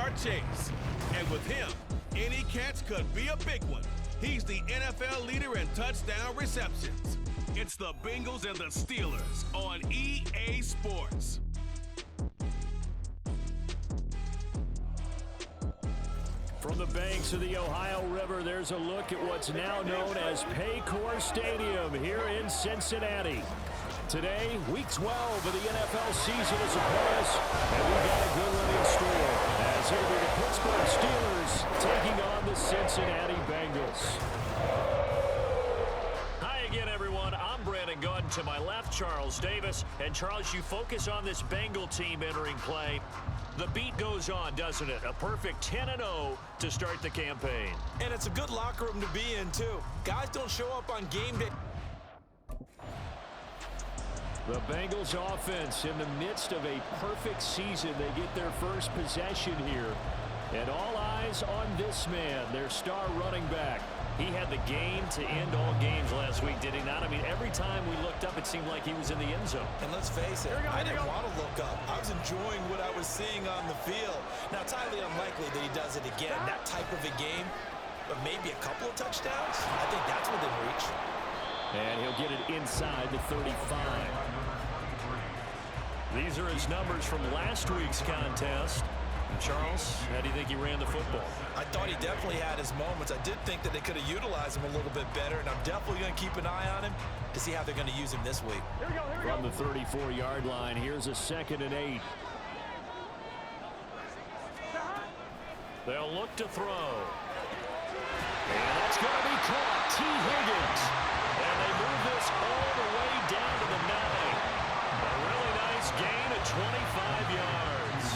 4-yard chase. And with him, any catch could be a big one. He's the NFL leader in touchdown receptions. It's the Bengals and the Steelers on EA Sports. From the banks of the Ohio River, there's a look at what's now known as Paycor Stadium here in Cincinnati. Today, Week 12 of the NFL season is upon us, and we've got a good one in store, as it'll be the Pittsburgh Steelers taking on the Cincinnati Bengals. Hi again, everyone. I'm Brandon Gunn. To my left, Charles Davis. And Charles, you focus on this Bengal team entering play. The beat goes on, doesn't it? A perfect 10-0 to start the campaign. And it's a good locker room to be in, too. Guys don't show up on game day. The Bengals offense in the midst of a perfect season. They get their first possession here. And all eyes on this man, their star running back. He had the game to end all games last week, did he not? I mean, every time we looked up, it seemed like he was in the end zone. And let's face it, I didn't want to look up. I was enjoying what I was seeing on the field. Now, it's highly unlikely that he does it again, that type of a game, but maybe a couple of touchdowns. I think that's within reach. And he'll get it inside the 35. These are his numbers from last week's contest. Charles, how do you think he ran the football? I thought he definitely had his moments. I did think that they could have utilized him a little bit better, and I'm definitely going to keep an eye on him to see how they're going to use him this week. From the 34-yard line, here's a 2nd and 8. They'll look to throw. And that's going to be caught. T. Higgins. And they move this all the way down to the 9. A really nice gain of 25 yards.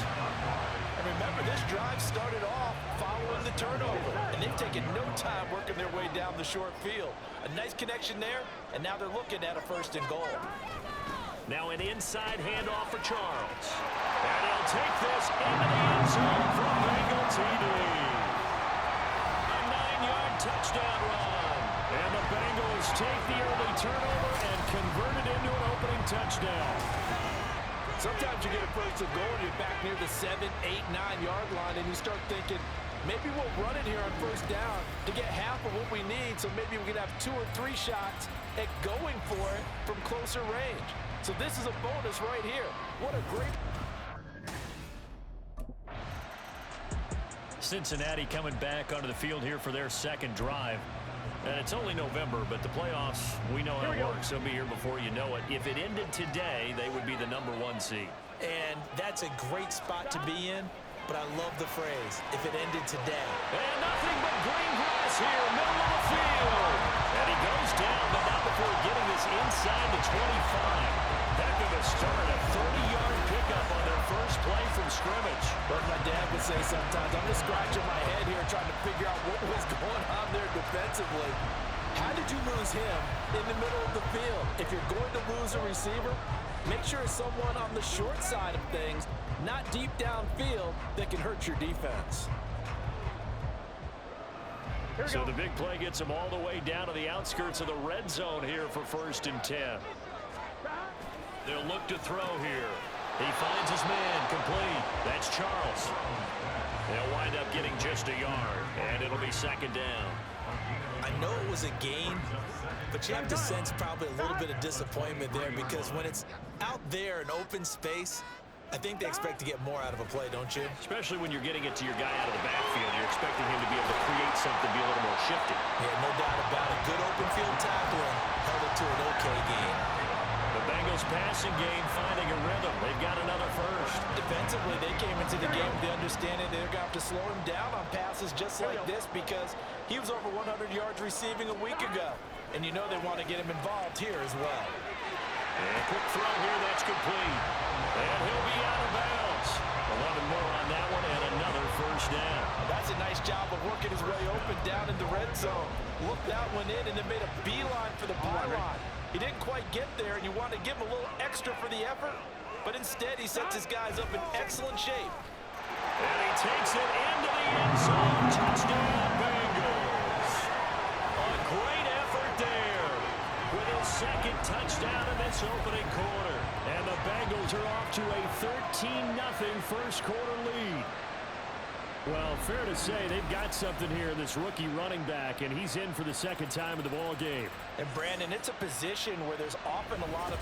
Remember, this drive started off following the turnover, and they've taken no time working their way down the short field. A nice connection there, and now they're looking at a 1st and goal. Now an inside handoff for Charles. And he'll take this into the end zone for a Bengal TD. A 9-yard touchdown run. And the Bengals take the early turnover and convert it into an opening touchdown. Sometimes you get a 1st and goal and you're back near the 7, 8, 9-yard line, and you start thinking, maybe we'll run it here on 1st down to get half of what we need, so maybe we can have 2 or 3 shots at going for it from closer range. So this is a bonus right here. What a great... Cincinnati coming back onto the field here for their 2nd drive. And it's only November, but the playoffs, we know how it works. They'll be here before you know it. If it ended today, they would be the number 1 seed. And that's a great spot to be in, but I love the phrase, if it ended today. And nothing but green grass here, middle of the field. And he goes down, but not before getting this inside the 25. Heck of a start, a 30-yard pickup on their first play from scrimmage. But my dad would say sometimes, I'm just scratching my head here trying to figure out what was going on there defensively. How did you lose him in the middle of the field? If you're going to lose a receiver, make sure it's someone on the short side of things, not deep downfield, that can hurt your defense. So the big play gets him all the way down to the outskirts of the red zone here for 1st and 10. They'll look to throw here. He finds his man complete. That's Charles. They'll wind up getting just a yard, and it'll be 2nd down. I know it was a gain, but you have to sense probably a little bit of disappointment there, because when it's out there in open space, I think they expect to get more out of a play, don't you? Especially when you're getting it to your guy out of the backfield. You're expecting him to be able to create something, be a little more shifty. Yeah, no doubt about it. Good open field tackling held it to an okay game. The Bengals passing game finding a rhythm. They've got another 1st. Defensively, they came into the game with the understanding they're going to have to slow him down on passes just like this, because he was over 100 yards receiving a week ago. And you know they want to get him involved here as well. And a quick throw here, that's complete. And he'll be out of bounds. 11 more on that one, and another 1st down. That's a nice job of working his way open down in the red zone. Looked that one in and then made a beeline for the pylon. He didn't quite get there, and you want to give him a little extra for the effort, but instead he sets his guys up in excellent shape. And he takes it into the end zone. Touchdown, Bengals. A great effort there with his 2nd touchdown in this opening quarter. And the Bengals are off to a 13-0 first quarter lead. Well, fair to say they've got something here, this rookie running back, and he's in for the second time in the ball game. And Brandon, it's a position where there's often a lot of...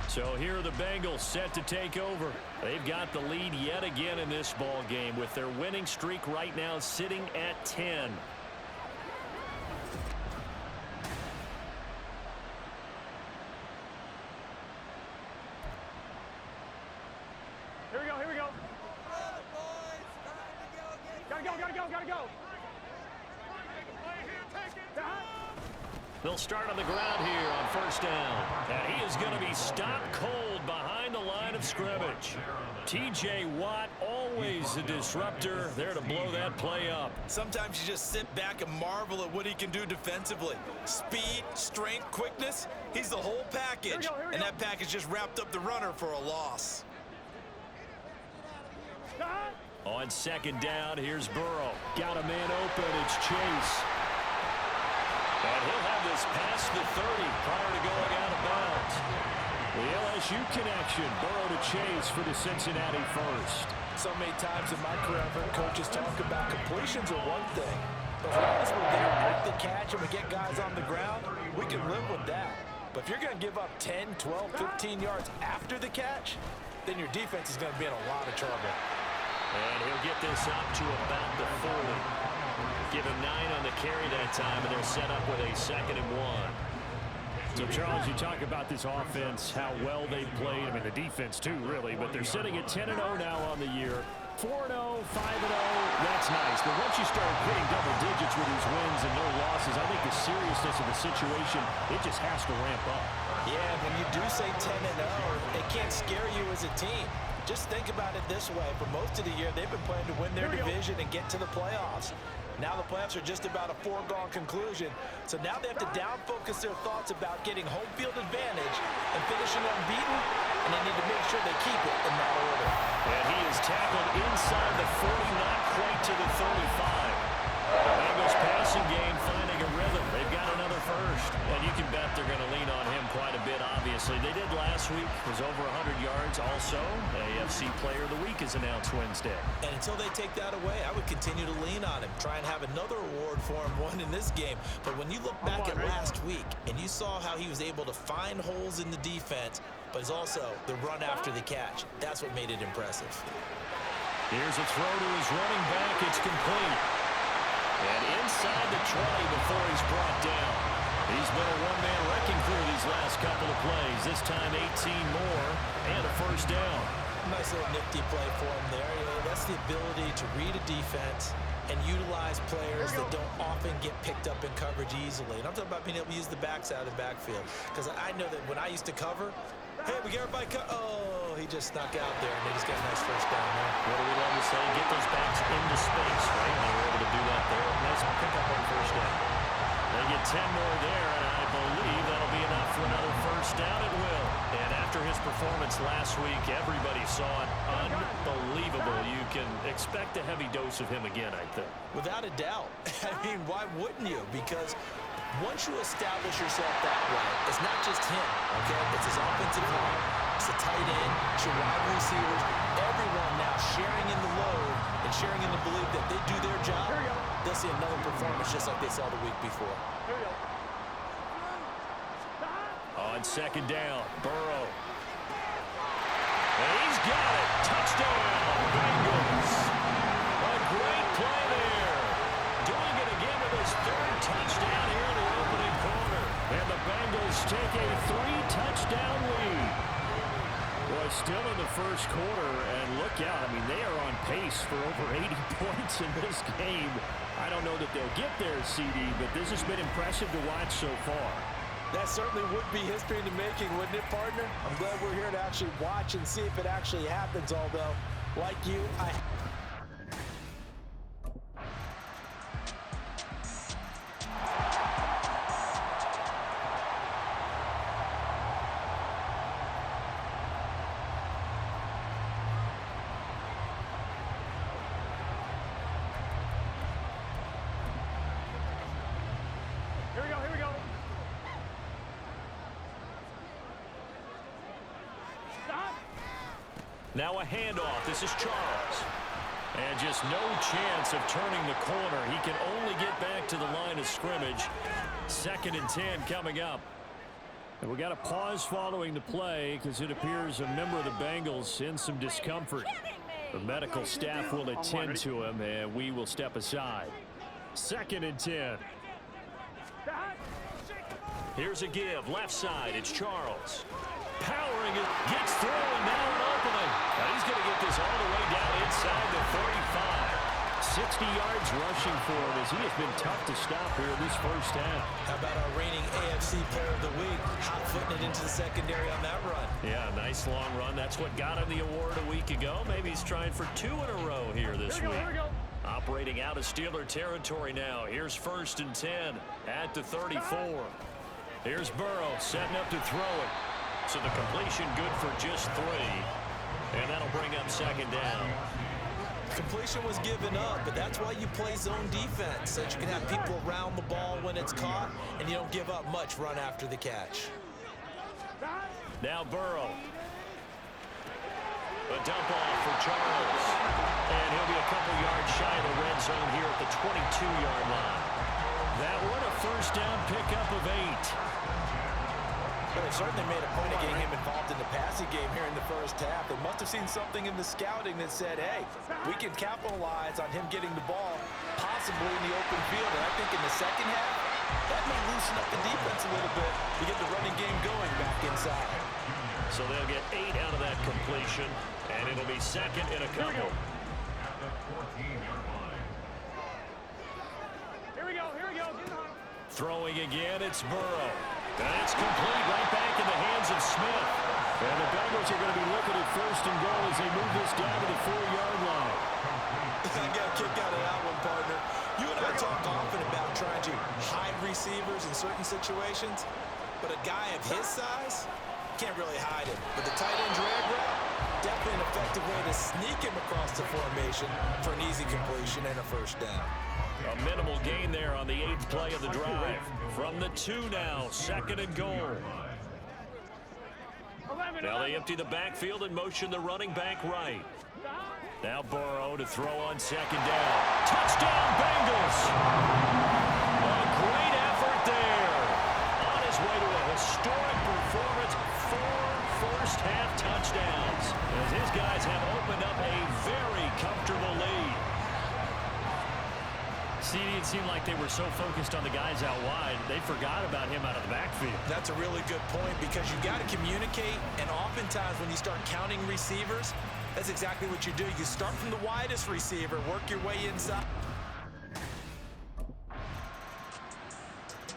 So here are the Bengals set to take over. They've got the lead yet again in this ball game with their winning streak right now sitting at 10. Here we go. Gotta go. They'll start on the ground here on first down. And he is going to be stopped cold behind the line of scrimmage. T.J. Watt, always a disruptor, there to blow that play up. Sometimes you just sit back and marvel at what he can do defensively. Speed, strength, quickness, he's the whole package. Here we go. And that package just wrapped up the runner for a loss. On second down, here's Burrow. Got a man open, it's Chase. And he'll have this past the 30 prior to going out of bounds. The LSU connection, Burrow to Chase for the Cincinnati first. So many times in my career, I've heard coaches talk about completions are one thing. But as long as we're there at the catch and we get guys on the ground, we can live with that. But if you're going to give up 10, 12, 15 yards after the catch, then your defense is going to be in a lot of trouble. And he'll get this up to about the 40. Give him 9 on the carry that time, and they're set up with a 2nd and 1. So, Charles, you talk about this offense, how well they've played. I mean, the defense, too, really. But they're sitting at 10-0 now on the year. 4-0, 5-0, that's nice. But once you start hitting double digits with these wins and no losses, I think the seriousness of the situation, it just has to ramp up. Yeah, when you do say 10-0, it can't scare you as a team. Just think about it this way. For most of the year, they've been playing to win their division and get to the playoffs. Now the playoffs are just about a foregone conclusion. So now they have to down-focus their thoughts about getting home field advantage and finishing unbeaten, and they need to make sure they keep it in that order. And he is tackled inside the 40, not quite to the 35. The Bengals passing game finding a rhythm. They've got another first. And you can bet they're going to lean on him quite a bit, obviously. They did last week. It was over 100 yards. Also, AFC Player of the Week is announced Wednesday. And until they take that away, I would continue to lean on him. Try and have another award for him, one in this game. But when you look back at last week, and you saw how he was able to find holes in the defense, but it's also the run after the catch. That's what made it impressive. Here's a throw to his running back. It's complete. And inside the 20 before he's brought down. He's been a one-man wrecking crew these last couple of plays. This time 18 more and a first down. Nice little nifty play for him there. That's the ability to read a defense and utilize players that don't often get picked up in coverage easily. And I'm talking about being able to use the backs out of the backfield. Because I know that when I used to cover, hey, we get everybody oh, he just snuck out there, and they just got a nice first down there. What do we love to say? Get those backs into space, right? And they were able to do that there. Nice pickup on first down. They get 10 more there, and I believe that'll be enough for another first down. It will. And after his performance last week, everybody saw it. Unbelievable. You can expect a heavy dose of him again, I think. Without a doubt. I mean, why wouldn't you? Because once you establish yourself that way, it's not just him, okay? It's his offensive line, it's the tight end, it's your wide receivers, everyone now sharing in the load and sharing in the belief that they do their job. They'll see another performance just like they saw the week before. On second down, Burrow. And he's got it. Touchdown, Bengals. A great play there. Doing it again with his 3rd touchdown here in the opening quarter. And the Bengals take a 3-touchdown lead. Boy, still in the first quarter, and look out. I mean, they are on pace for over 80 points in this game. I don't know that they'll get there, CD, but this has been impressive to watch so far. That certainly would be history in the making, wouldn't it, partner? I'm glad we're here to actually watch and see if it actually happens, although, like you, Here we go. Stop. Now a handoff. This is Charles. And just no chance of turning the corner. He can only get back to the line of scrimmage. 2nd and 10 coming up. And we got a pause following the play because it appears a member of the Bengals in some discomfort. The medical staff will attend to him, and we will step aside. 2nd and 10. Here's a give. Left side, it's Charles. Powering it, gets through, and now an opening. Now he's going to get this all the way down inside the 45. 60 yards rushing for him as he has been tough to stop here in this first half. How about our reigning AFC Player of the Week, hot-footing it into the secondary on that run? Yeah, nice long run. That's what got him the award a week ago. Maybe he's trying for 2 in a row here this week. Here we go. Operating out of Steeler territory now. Here's 1st and 10 at the 34. Here's Burrow setting up to throw it. So the completion good for just 3. And that'll bring up 2nd down. Completion was given up, but that's why you play zone defense, so that you can have people around the ball when it's caught, and you don't give up much run after the catch. Now Burrow. A dump off for Charles. And he'll be a couple yards shy of the red zone here at the 22-yard line. That one a 1st down pickup of 8. But they certainly made a point of getting him involved in the passing game here in the first half. They must have seen something in the scouting that said, hey, we can capitalize on him getting the ball, possibly in the open field. And I think in the second half, that may loosen up the defense a little bit to get the running game going back inside. So they'll get 8 out of that completion, and it'll be 2nd and a couple. Here we go. Throwing again, it's Burrow. And it's complete right back in the hands of Smith. And the Bengals are going to be looking at 1st and goal as they move this down to the 4-yard line. I got a kick out of that one, partner. You and I talk often about trying to hide receivers in certain situations, but a guy of his size can't really hide him. But the tight end drag route, definitely an effective way to sneak him across the formation for an easy completion and a 1st down. A minimal gain there on the 8th play of the drive. From the 2 now, 2nd and goal. Now they empty the backfield and motion the running back right. Now Burrow to throw on 2nd down. Touchdown, Bengals! A great effort there. On his way to a historic performance, 4 first-half touchdowns. As his guys have opened up a very comfortable lead. See, it seemed like they were so focused on the guys out wide, they forgot about him out of the backfield. That's a really good point because you got to communicate, and oftentimes when you start counting receivers, that's exactly what you do. You start from the widest receiver, work your way inside.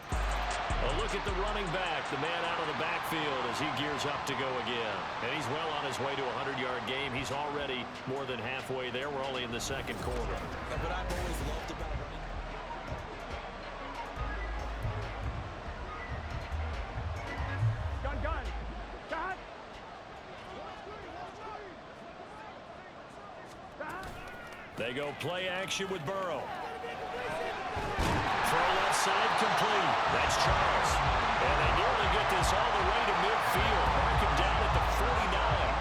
A look at the running back, the man out of the backfield as he gears up to go again. And he's well on his way to a 100-yard game. He's already more than halfway there. We're only in the 2nd quarter. And what I've always loved about running. Gun. They go play action with Burrow. Throw left side complete. That's Charles. And they nearly get this all the way to midfield. Mark him down at the 49.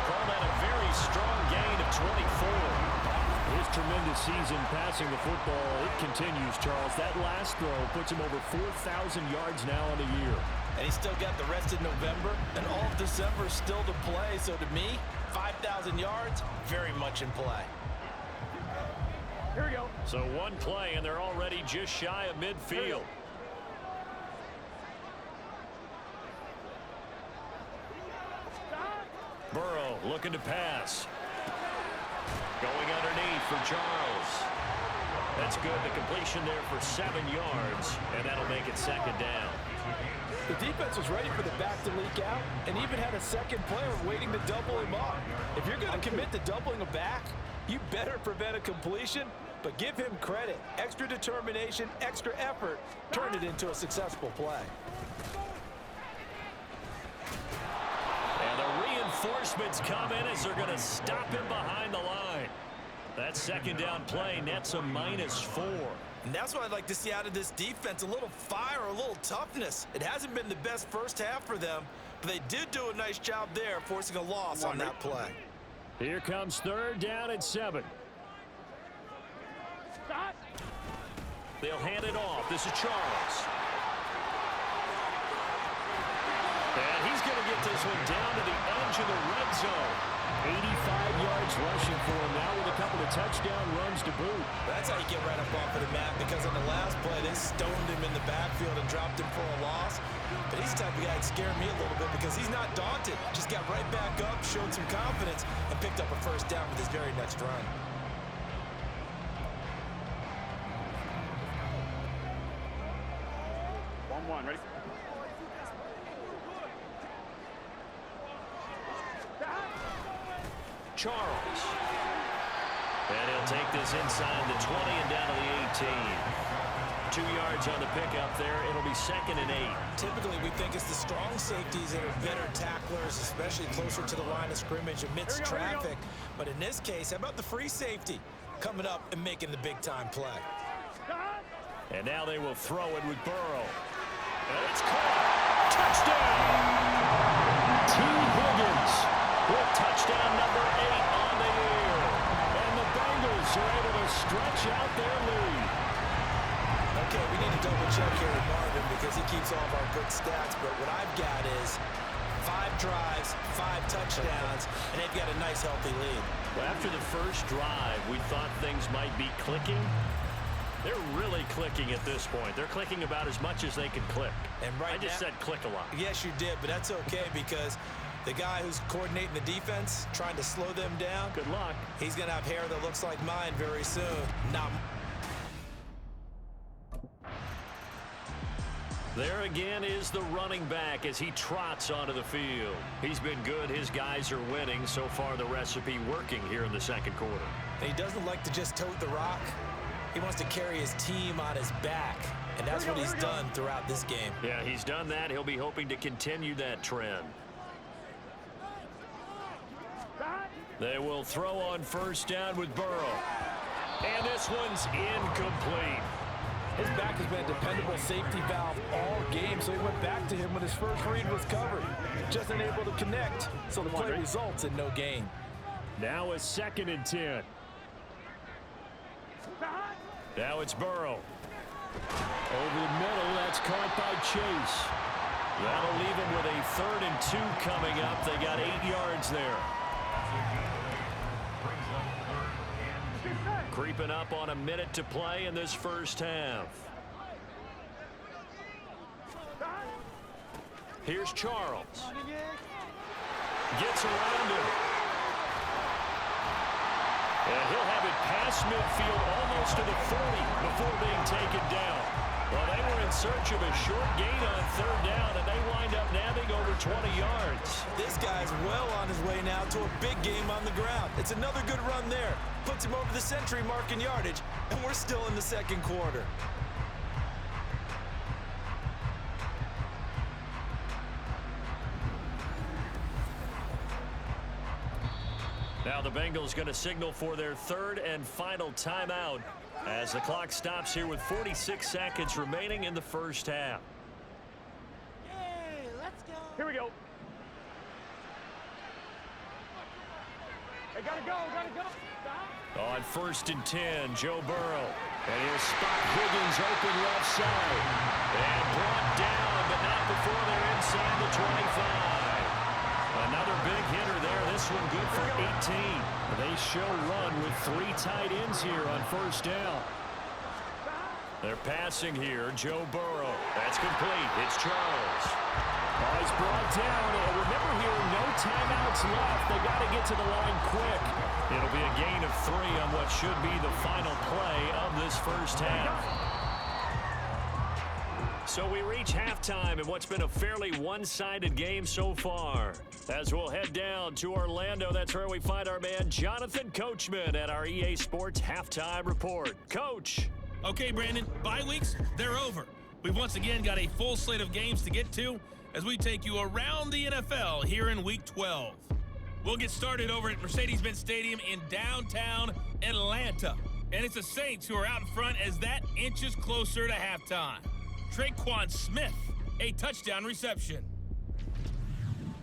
Call that a very strong gain of 24. His tremendous season passing the football, it continues, Charles. That last throw puts him over 4,000 yards now on the year. And he's still got the rest of November and all of December still to play. So to me, 5,000 yards, very much in play. Here we go. So 1 play, and they're already just shy of midfield. Burrow looking to pass. Going underneath for Charles. That's good. The completion there for 7 yards, and that'll make it 2nd down. The defense was ready for the back to leak out and even had a second player waiting to double him up. If you're going to commit to doubling a back, you better prevent a completion, but give him credit. Extra determination, extra effort, turn it into a successful play. And the reinforcements come in as they're going to stop him behind the line. That 2nd down play nets a -4. And that's what I'd like to see out of this defense, a little fire, a little toughness. It hasn't been the best first half for them, but they did do a nice job there, forcing a loss on that play. Here comes 3rd down and 7. Stop. They'll hand it off. This is Charles. And he's going to get this one down to the edge of the red zone. 85 yards rushing for him now with a couple of touchdown runs to boot. That's how you get right up off of the map, because on the last play, they stoned him in the backfield and dropped him for a loss. But he's the type of guy that scared me a little bit because he's not daunted. Just got right back up, showed some confidence, and picked up a 1st down with his very next run. Ready? Charles. And he'll take this inside the 20 and down to the 18. 2 yards on the pickup there. It'll be 2nd and 8. Typically, we think it's the strong safeties that are better tacklers, especially closer to the line of scrimmage amidst traffic. But in this case, how about the free safety coming up and making the big-time play? And now they will throw it with Burrow. And it's caught. Touchdown! T. Higgins with touchdown number 8 on the year. And the Bengals are able to stretch out their lead. Okay, we need to double-check here with Marvin because he keeps all of our good stats. But what I've got is 5 drives, 5 touchdowns, and they've got a nice, healthy lead. Well, after the first drive, we thought things might be clicking. They're really clicking at this point. They're clicking about as much as they can click. And right I just said click a lot. Yes, you did, but that's okay because the guy who's coordinating the defense, trying to slow them down, good luck. He's going to have hair that looks like mine very soon. Not. There again is the running back as he trots onto the field. He's been good. His guys are winning. So far, the recipe working here in the 2nd quarter. And he doesn't like to just tote the rock. He wants to carry his team on his back, and that's what he's done throughout this game. Yeah, he's done that. He'll be hoping to continue that trend. They will throw on 1st down with Burrow. And this one's incomplete. His back has been a dependable safety valve all game, so he went back to him when his first read was covered. Just unable to connect, so the play results in no gain. Now a 2nd and 10. Now it's Burrow. Over the middle, that's caught by Chase. That'll leave him with a 3rd and 2 coming up. They got 8 yards there. Creeping up on a minute to play in this first half. Here's Charles. Gets around him. And he'll have it past midfield almost to the 40 before being taken down. Well, they were in search of a short gain on 3rd down, and they wind up nabbing over 20 yards. This guy's well on his way now to a big game on the ground. It's another good run there. Puts him over the century mark in yardage, and we're still in the 2nd quarter. Now the Bengals going to signal for their 3rd and final timeout as the clock stops here with 46 seconds remaining in the first half. Here we go. Hey, gotta go. Stop. On 1st and 10, Joe Burrow. And he'll spot Higgins open left side. And brought down, but not before they're inside the 25. Another big hitter there. This one good for 18. They show run with 3 tight ends here on 1st down. They're passing here. Joe Burrow. That's complete. It's Charles. He's brought down. And remember here, no timeouts left. They got to get to the line quick. It'll be a gain of 3 on what should be the final play of this first half. So we reach halftime in what's been a fairly one-sided game so far. As we'll head down to Orlando, that's where we find our man Jonathan Coachman at our EA Sports Halftime Report. Coach. Okay, Brandon, bye weeks, they're over. We've once again got a full slate of games to get to as we take you around the NFL here in Week 12. We'll get started over at Mercedes-Benz Stadium in downtown Atlanta. And it's the Saints who are out in front as that inches closer to halftime. Traquan Smith, a touchdown reception.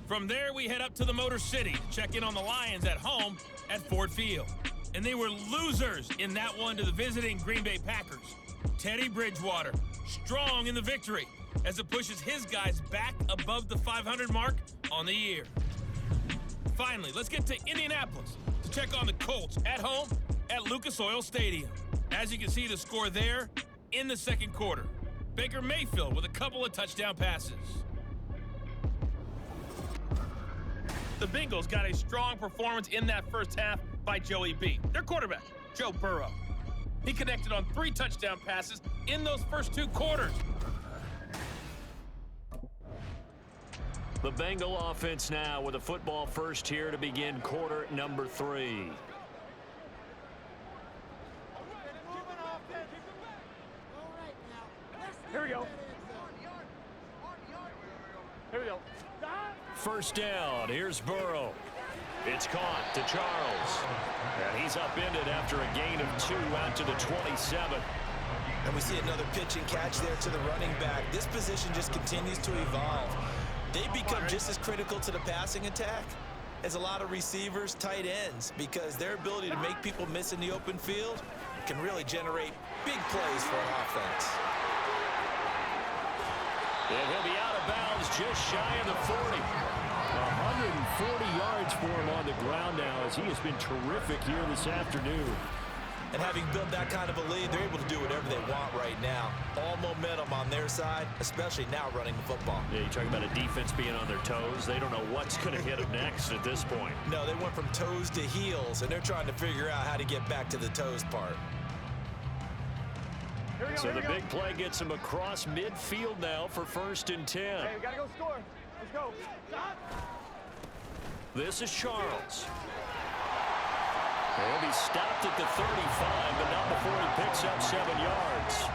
From there, we head up to the Motor City to check in on the Lions at home at Ford Field. And they were losers in that one to the visiting Green Bay Packers. Teddy Bridgewater, strong in the victory as it pushes his guys back above the 500 mark on the year. Finally, let's get to Indianapolis to check on the Colts at home at Lucas Oil Stadium. As you can see the score there in the second quarter. Baker Mayfield with a couple of touchdown passes. The Bengals got a strong performance in that first half by Joey B, their quarterback, Joe Burrow. He connected on 3 touchdown passes in those first 2 quarters. The Bengal offense now with a football first here to begin quarter number 3. Here we go. Here we go. First down. Here's Burrow. It's caught to Charles. And he's upended after a gain of 2 out to the 27. And we see another pitch and catch there to the running back. This position just continues to evolve. They become just as critical to the passing attack as a lot of receivers, tight ends, because their ability to make people miss in the open field can really generate big plays for an offense. And he'll be out of bounds just shy of the 40. 140 yards for him on the ground now as he has been terrific here this afternoon. And having built that kind of a lead, they're able to do whatever they want right now. All momentum on their side, especially now running the football. Yeah, you talk about a defense being on their toes. They don't know what's going to hit them next at this point. No, they went from toes to heels, and they're trying to figure out how to get back to the toes part. So the big play gets him across midfield now for 1st and 10. Hey, we gotta go score. Let's go. Stop. This is Charles. He'll be stopped at the 35, but not before he picks up 7 yards.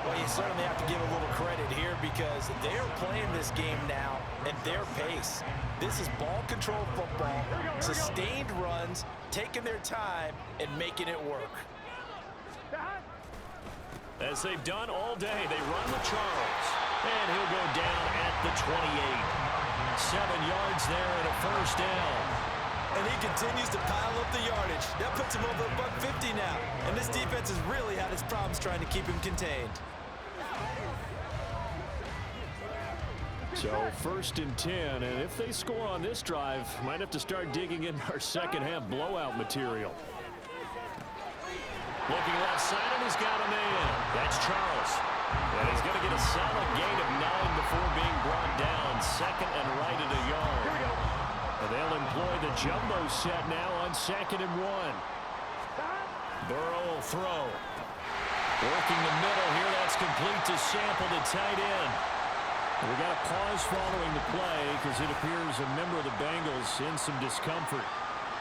Well, you certainly have to give a little credit here because they're playing this game now at their pace. This is ball control football, sustained runs, taking their time, and making it work. As they've done all day, they run with Charles. And he'll go down at the 28. 7 yards there and a first down. And he continues to pile up the yardage. That puts him over $150 now. And this defense has really had its problems trying to keep him contained. So 1st and 10, and if they score on this drive, might have to start digging in our second half blowout material. Looking left side, and he's got a man. That's Charles. And he's going to get a solid gain of 9 before being brought down. 2nd and right at a yard. And they'll employ the jumbo set now on 2nd and 1. Burrow will throw. Working the middle here. That's complete to Sample, the tight end. We got a pause following the play because it appears a member of the Bengals in some discomfort.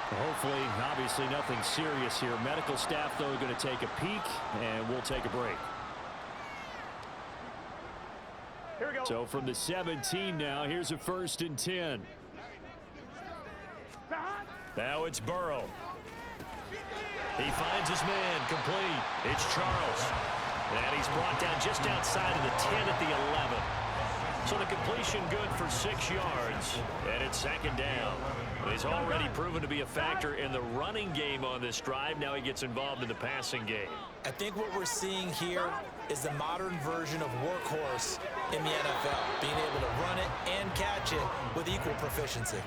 Hopefully, obviously nothing serious here. Medical staff, though, are going to take a peek, and we'll take a break. Here we go. So from the 17 now, here's a 1st and 10. Now it's Burrow. He finds his man, complete. It's Charles. And he's brought down just outside of the 10 at the 11. So the completion good for 6 yards, and it's 2nd down. He's already proven to be a factor in the running game on this drive. Now he gets involved in the passing game. I think what we're seeing here is the modern version of workhorse in the NFL, being able to run it and catch it with equal proficiency.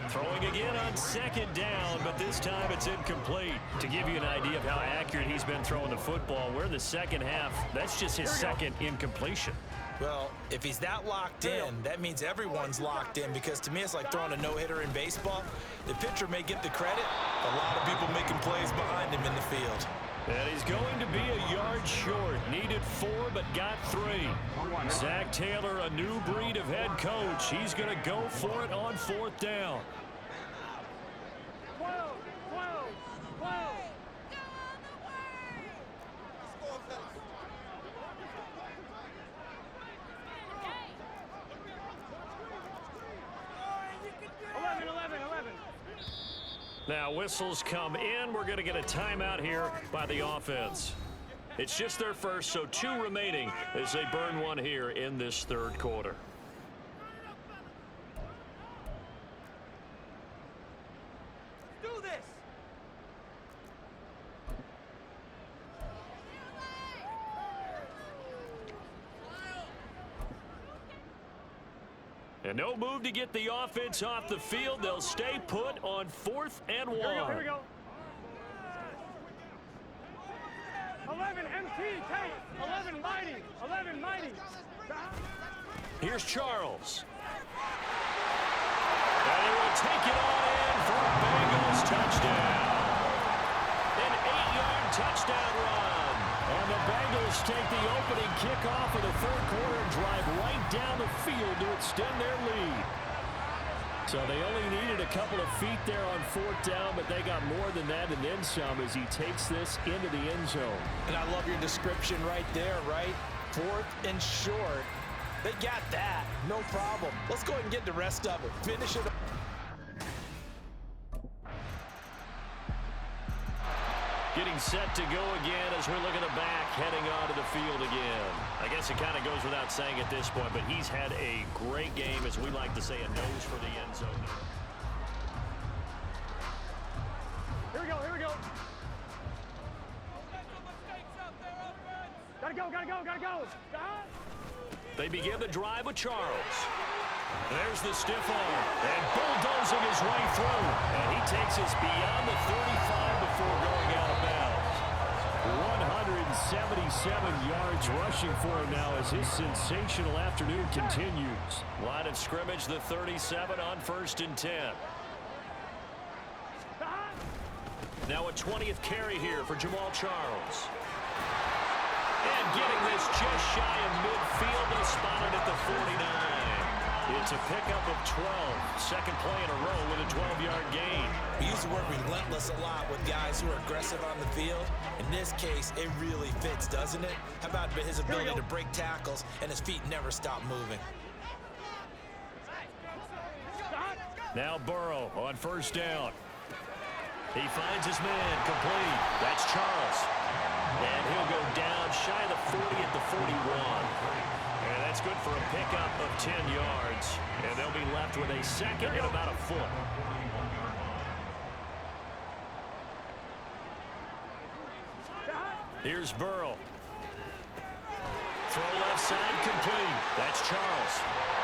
Throwing again on 2nd down, but this time it's incomplete. To give you an idea of how accurate he's been throwing the football, we're in the second half. That's just his 2nd incompletion. Well, if he's that locked in, that means everyone's locked in, because to me it's like throwing a no-hitter in baseball. The pitcher may get the credit, a lot of people making plays behind him in the field. And he's going to be a yard short. Needed 4, but got 3. Zach Taylor, a new breed of head coach. He's going to go for it on 4th down. 12, 12, 12. 11. Now whistles come in. We're going to get a timeout here by the offense. It's just their first, so 2 remaining as they burn 1 here in this 3rd quarter. this. And no move to get the offense off the field. They'll stay put on 4th and 1. Here we go. 11 MT, take. 11 mighty. 11 mighty. Here's Charles. And he will take it on in for a Bengals touchdown. An 8-yard touchdown run. And the Bengals take the opening kickoff of the 3rd quarter and drive right down the field to extend their lead. So they only needed a couple of feet there on 4th down, but they got more than that and then some as he takes this into the end zone. And I love your description right there, right? 4th and short. They got that. No problem. Let's go ahead and get the rest of it. Finish it. Getting set to go again as we look at the back heading onto the field again. I guess it kind of goes without saying at this point, but he's had a great game, as we like to say, a nose for the end zone. Here we go, here we go. Gotta go, gotta go, gotta go. Stop. They begin the drive with Charles. There's the stiff arm, and bulldozing his way through. And he takes us beyond the 35 before going out of bounds. 177 yards rushing for him now as his sensational afternoon continues. Line of scrimmage, the 37 on 1st and 10. Now a 20th carry here for Jamal Charles. And getting this just shy of midfield, they spotted at the 49. It's a pickup of 12. Second play in a row with a 12-yard gain. We use the word relentless a lot with guys who are aggressive on the field. In this case, it really fits, doesn't it? How about his ability to break tackles and his feet never stop moving? Now Burrow on 1st down. He finds his man complete. That's Charles. And he'll go down shy of the 40 at the 41. And that's good for a pickup of 10 yards. And they'll be left with a 2nd and about a foot. Here's Burrow. Throw left side complete. That's Charles.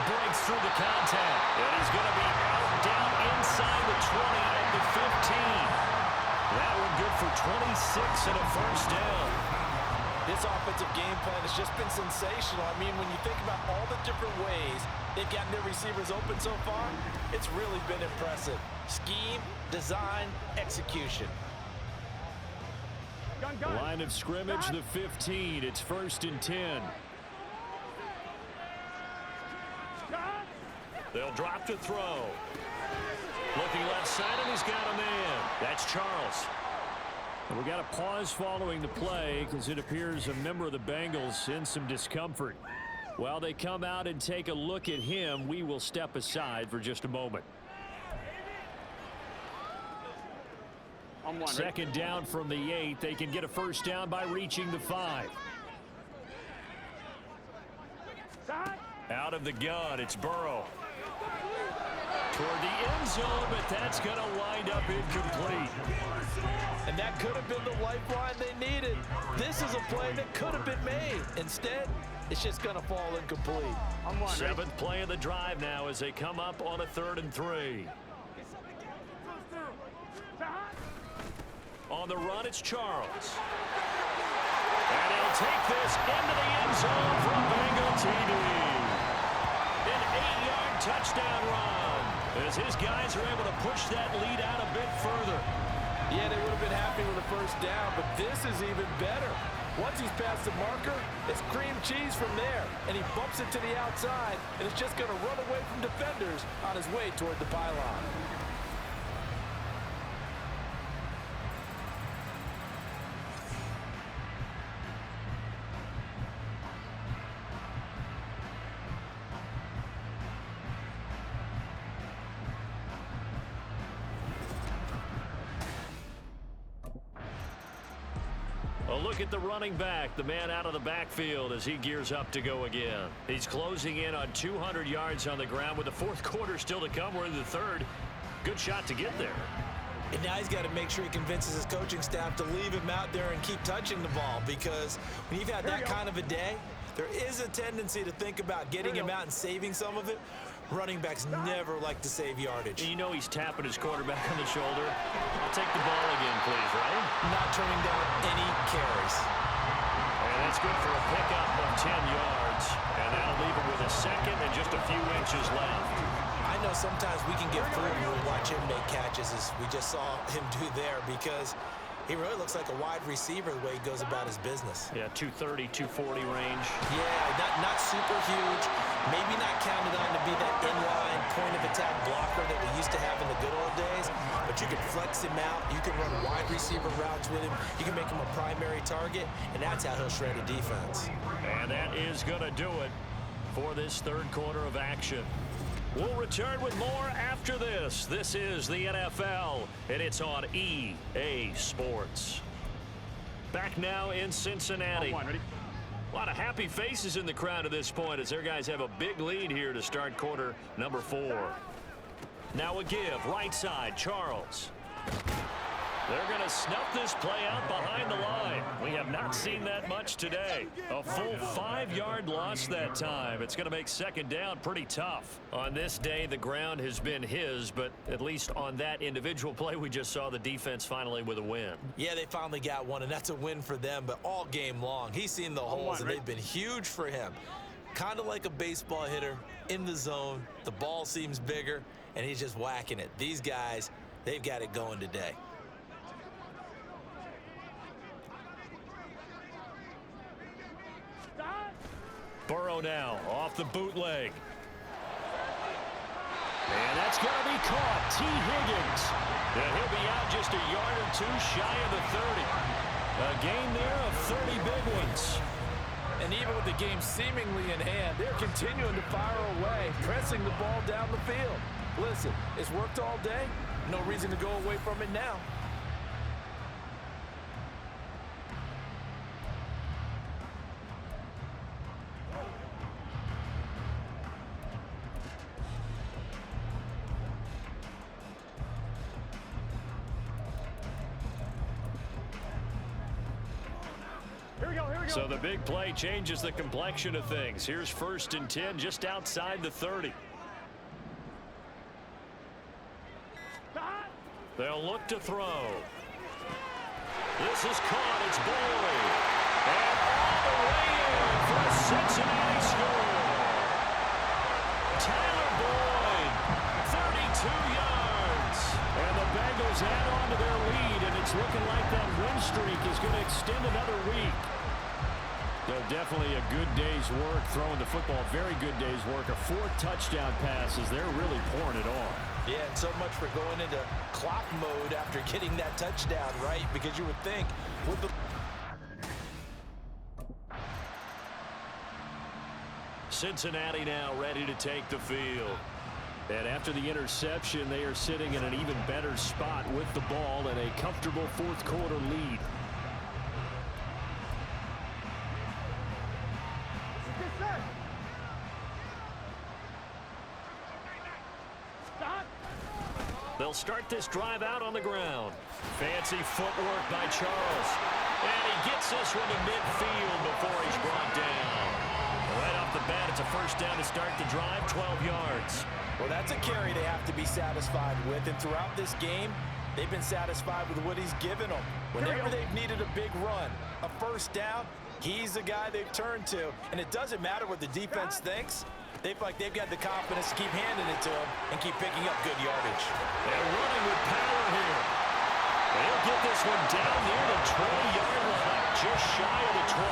Breaks through the contact. And he's going to be out down inside the 20 at the 15. That one good for 26 and a 1st down. This offensive game plan has just been sensational. I mean, when you think about all the different ways they've gotten their receivers open so far, it's really been impressive. Scheme, design, execution. The line of scrimmage, the 15. It's 1st and 10. They'll drop to throw. Looking left side, and he's got a man. That's Charles. And we got a pause following the play because it appears a member of the Bengals in some discomfort. While they come out and take a look at him, we will step aside for just a moment. Second down from the 8. They can get a 1st down by reaching the 5. Out of the gun, it's Burrow. Toward the end zone, but that's going to wind up incomplete. And that could have been the lifeline they needed. This is a play that could have been made. Instead, it's just going to fall incomplete. 7th play of the drive now as they come up on a 3rd and 3. On the run, it's Charles. And he'll take this into the end zone for a Bengal TD. An 8-yard touchdown run as his guys are able to push that lead out a bit further. Yeah, they would have been happy with a 1st down, but this is even better. Once he's past the marker, it's cream cheese from there, and he bumps it to the outside, and it's just going to run away from defenders on his way toward the pylon. A look at the running back, the man out of the backfield as he gears up to go again. He's closing in on 200 yards on the ground with the 4th quarter still to come. We're in the 3rd. Good shot to get there. And now he's got to make sure he convinces his coaching staff to leave him out there and keep touching the ball, because when you've had that kind of a day, there is a tendency to think about getting him out and saving some of it. Running backs never like to save yardage. You know he's tapping his quarterback on the shoulder. I'll take the ball again, please, right? Not turning down any carries. And that's good for a pickup of 10 yards. And that'll leave him with a second and just a few inches left. I know sometimes we can get fooled when we watch him make catches, as we just saw him do there, because he really looks like a wide receiver the way he goes about his business. Yeah, 230, 240 range. Yeah, not super huge. Maybe not counted on to be that inline point-of-attack blocker that we used to have in the good old days, but you can flex him out. You can run wide receiver routes with him. You can make him a primary target, and that's how he'll shred a defense. And that is going to do it for this third quarter of action. We'll return with more after this. This is the NFL, and it's on EA Sports. Back now in Cincinnati. A lot of happy faces in the crowd at this point as their guys have a big lead here to start quarter number 4. Now a give, right side, Charles. They're going to snuff this play out behind the line. We have not seen that much today. A full 5-yard loss that time. It's going to make second down pretty tough. On this day, the ground has been his, but at least on that individual play, we just saw the defense finally with a win. Yeah, they finally got one, and that's a win for them, but all game long, he's seen the holes, and they've been huge for him. Kind of like a baseball hitter in the zone. The ball seems bigger, and he's just whacking it. These guys, they've got it going today. Burrow now off the bootleg. And that's going to be caught. T. Higgins. And he'll be out just a yard or two shy of the 30. A gain there of 30 big ones. And even with the game seemingly in hand, they're continuing to fire away, pressing the ball down the field. Listen, it's worked all day. No reason to go away from it now. So the big play changes the complexion of things. Here's 1st and 10 just outside the 30. They'll look to throw. This is caught. It's Boyd. And all the way in for a Cincinnati score. Tyler Boyd, 32 yards. And the Bengals add on to their lead, and it's looking like that win streak is going to extend another week. So definitely a good day's work throwing the football. Very good day's work. A 4 touchdown passes. They're really pouring it on. Yeah, and so much for going into clock mode after getting that touchdown, right? Because you would think with the... Cincinnati now ready to take the field. And after the interception, they are sitting in an even better spot with the ball and a comfortable fourth quarter lead. They'll start this drive out on the ground. Fancy footwork by Charles. And he gets this one to midfield before he's brought down. Right off the bat, it's a first down to start the drive, 12 yards. Well, that's a carry they have to be satisfied with. And throughout this game, they've been satisfied with what he's given them. Whenever they've needed a big run, a first down, he's the guy they've turned to. And it doesn't matter what the defense thinks. They've got the confidence to keep handing it to him and keep picking up good yardage. They're running with power here. They'll get this one down near the 20-yard line, just shy of the 20.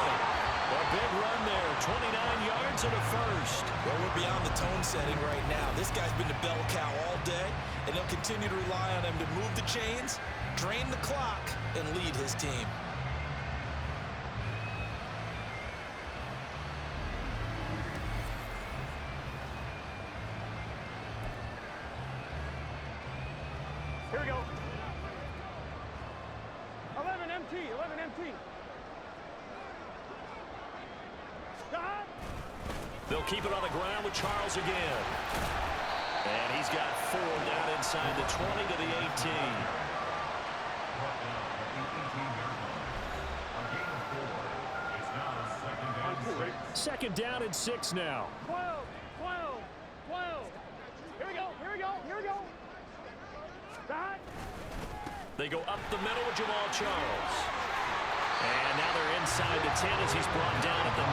A big run there, 29 yards and a first. Well, we're beyond the tone setting right now. This guy's been the bell cow all day, and they'll continue to rely on him to move the chains, drain the clock, and lead his team. Here we go. 11 MT, 11 MT. Stop. They'll keep it on the ground with Charles again. And he's got 4 down inside the 20 to the 18. Second down and 6 now. 12, 12, 12. Here we go, here we go, here we go. Side. They go up the middle with Jamal Charles. And now they're inside the 10 as he's brought down at the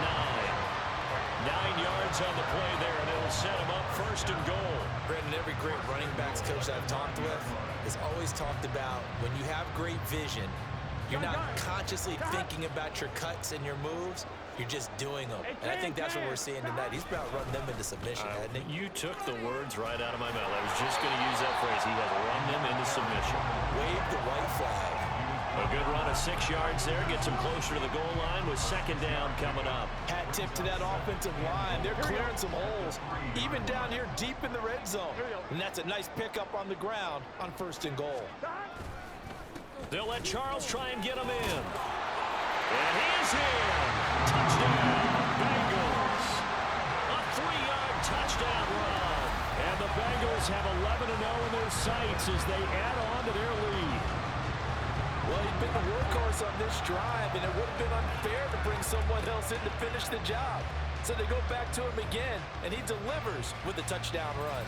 9. 9 yards on the play there, and it'll set him up first and goal. Brandon, every great running backs coach I've talked with has always talked about when you have great vision, you're not consciously thinking about your cuts and your moves. You're just doing them. And I think that's what we're seeing tonight. He's about to run them into submission, hasn't he? You took the words right out of my mouth. I was just going to use that phrase. He has run them into submission. Wave the white flag. A good run of 6 yards there. Gets him closer to the goal line with second down coming up. Hat tip to that offensive line. They're clearing some holes, even down here deep in the red zone. And that's a nice pickup on the ground on first and goal. They'll let Charles try and get him in. And he's in. Touchdown, Bengals. A 3-yard touchdown run. And the Bengals have 11-0 in their sights as they add on to their lead. Well, he's been the workhorse on this drive, and it would have been unfair to bring someone else in to finish the job. So they go back to him again, and he delivers with a touchdown run.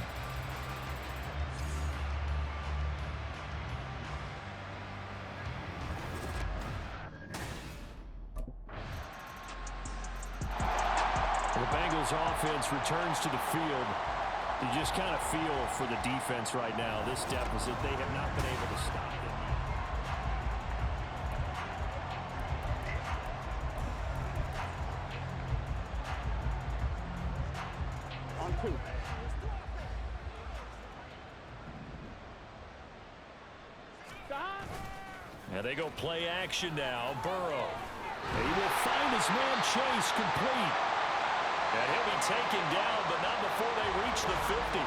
The Bengals offense returns to the field. You just kind of feel for the defense right now. This deficit, they have not been able to stop it. On 2. And they go play action now. Burrow. He will find his man Chase complete. And he'll be taken down, but not before they reach the 50.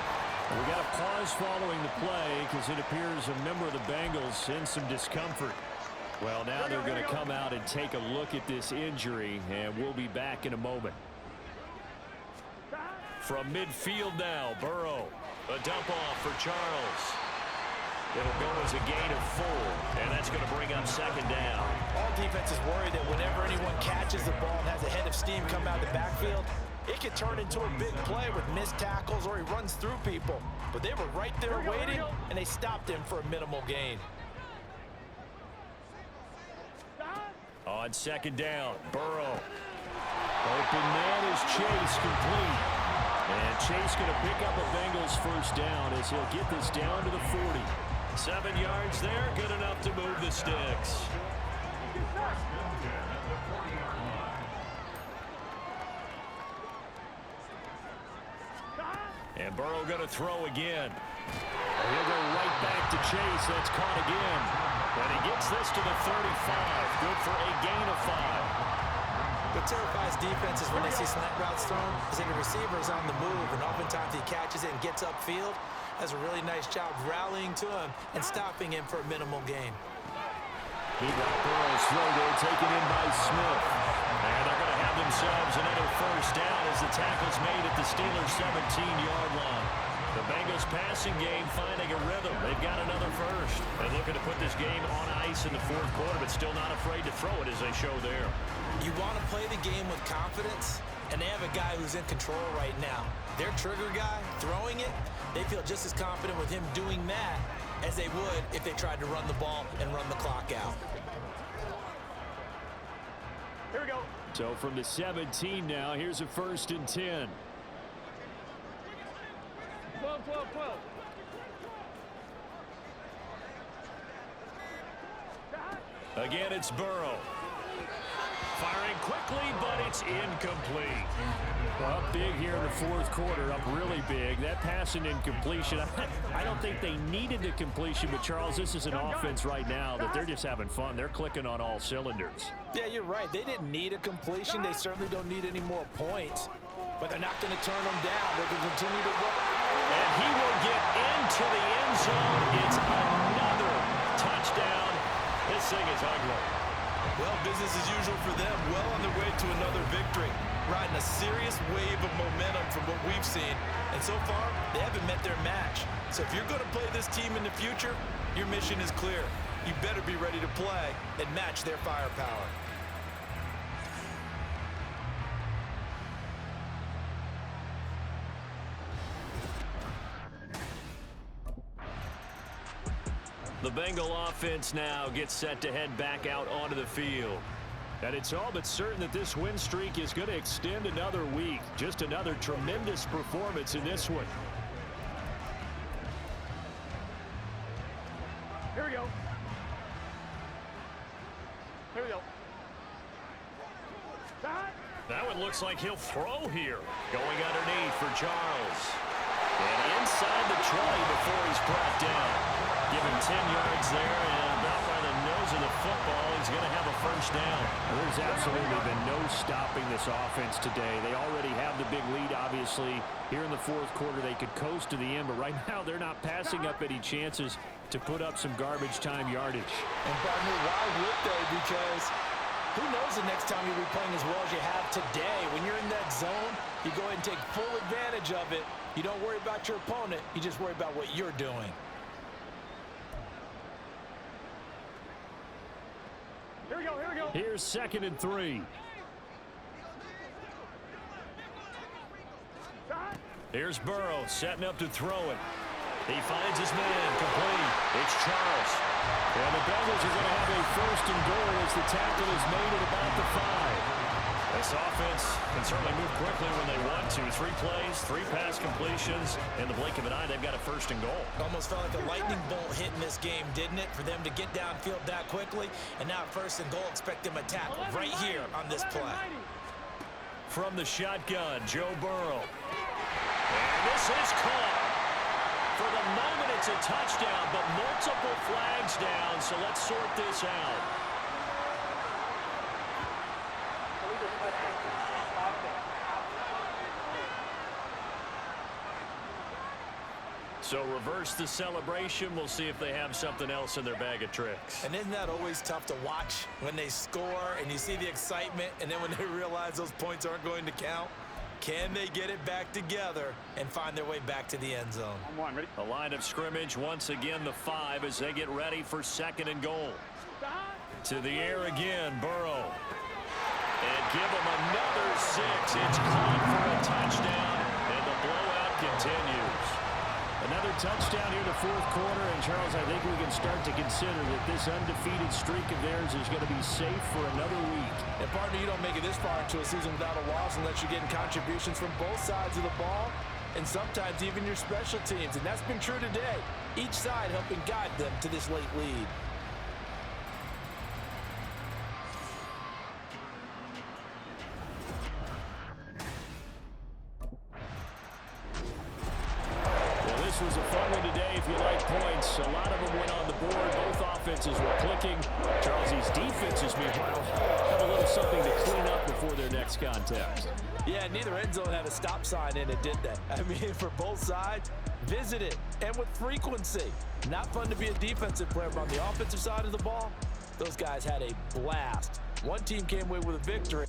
We got a pause following the play because it appears a member of the Bengals in some discomfort. Well, now they're going to come out and take a look at this injury, and we'll be back in a moment. From midfield now, Burrow. A dump off for Charles. It'll go as a gain of 4, and that's going to bring up second down. All defenses worry that whenever anyone catches the ball and has a head of steam come out of the backfield, it can turn into a big play with missed tackles or he runs through people. But they were right there waiting, and they stopped him for a minimal gain. On second down, Burrow. Open man is Chase, complete. And Chase going to pick up a Bengals first down as he'll get this down to the 40. 7 yards there, good enough to move the sticks. And Burrow going to throw again. He'll go right back to Chase. That's caught again. And he gets this to the 35. Good for a gain of 5. What terrifies defenses when they see slant routes thrown is that the receiver is on the move, and oftentimes he catches it and gets upfield. Does a really nice job rallying to him and stopping him for a minimal gain. Meanwhile, Burrow's throw there taken in by Smith. And they're going to have themselves another first down as the tackle's made at the Steelers' 17-yard line. The Bengals passing game finding a rhythm. They've got another first. They're looking to put this game on ice in the fourth quarter, but still not afraid to throw it as they show there. You want to play the game with confidence, and they have a guy who's in control right now. Their trigger guy, throwing it, they feel just as confident with him doing that as they would if they tried to run the ball and run the clock out. Here we go. So from the 17 now, here's a 1st and 10. 12, 12, 12. Again, it's Burrow. Firing quickly, but it's incomplete. Up big here in the fourth quarter, up really big. That pass and incompletion. I don't think they needed the completion, but Charles, this is an offense right now that they're just having fun. They're clicking on all cylinders. Yeah, you're right. They didn't need a completion. They certainly don't need any more points, but they're not going to turn them down. They can continue to work. And he will get into the end zone. It's another touchdown. This thing is ugly. Well, business as usual for them. Well on their way to another victory. Riding a serious wave of momentum from what we've seen. And so far, they haven't met their match. So if you're going to play this team in the future, your mission is clear. you better be ready to play and match their firepower. The Bengal offense now gets set to head back out onto the field. And it's all but certain that this win streak is going to extend another week. Just another tremendous performance in this one. Here we go. Here we go. That one looks like he'll throw here. Going underneath for Charles. And inside the 20 before he's brought down. Give him 10 yards there, and about by the nose of the football, he's going to have a first down. There's absolutely been no stopping this offense today. They already have the big lead, obviously. Here in the fourth quarter, they could coast to the end, but right now they're not passing up any chances to put up some garbage time yardage. And, partner, why would they? Because who knows the next time you'll be playing as well as you have today. When you're in that zone, you go ahead and take full advantage of it. You don't worry about your opponent. You just worry about what you're doing. Here we go, here we go. Here's 2nd and 3. Here's Burrow setting up to throw it. He finds his man complete. It's Charles. And the Bengals are going to have a 1st and goal as the tackle is made at about the 5. This offense can certainly move quickly when they want to. 3 plays, 3 pass completions. In the blink of an eye, they've got a 1st and goal. Almost felt like a lightning bolt hit in this game, didn't it? For them to get downfield that quickly. And now 1st and goal, expect them to tackle right here on this play. From the shotgun, Joe Burrow. And this is caught. For the moment, it's a touchdown, but multiple flags down, so let's sort this out. So reverse the celebration. We'll see if they have something else in their bag of tricks. And isn't that always tough to watch when they score and you see the excitement, and then when they realize those points aren't going to count? Can they get it back together and find their way back to the end zone? Ready? A line of scrimmage, once again the 5 as they get ready for 2nd and goal. To the air again, Burrow. And give him another 6. It's caught for a touchdown, and the blowout continues. Another touchdown here in the fourth quarter, and Charles, I think we can start to consider that this undefeated streak of theirs is going to be safe for another week. And partner, you don't make it this far into a season without a loss unless you're getting contributions from both sides of the ball, and sometimes even your special teams, and that's been true today. Each side helping guide them to this late lead. This was a fun one today if you like points. A lot of them went on the board. Both offenses were clicking. Charles, these defenses, meanwhile, have a little something to clean up before their next contact. Yeah, neither end zone had a stop sign in it, did they? I mean, for both sides, visit it, and with frequency. Not fun to be a defensive player, but on the offensive side of the ball, those guys had a blast. One team came away with a victory.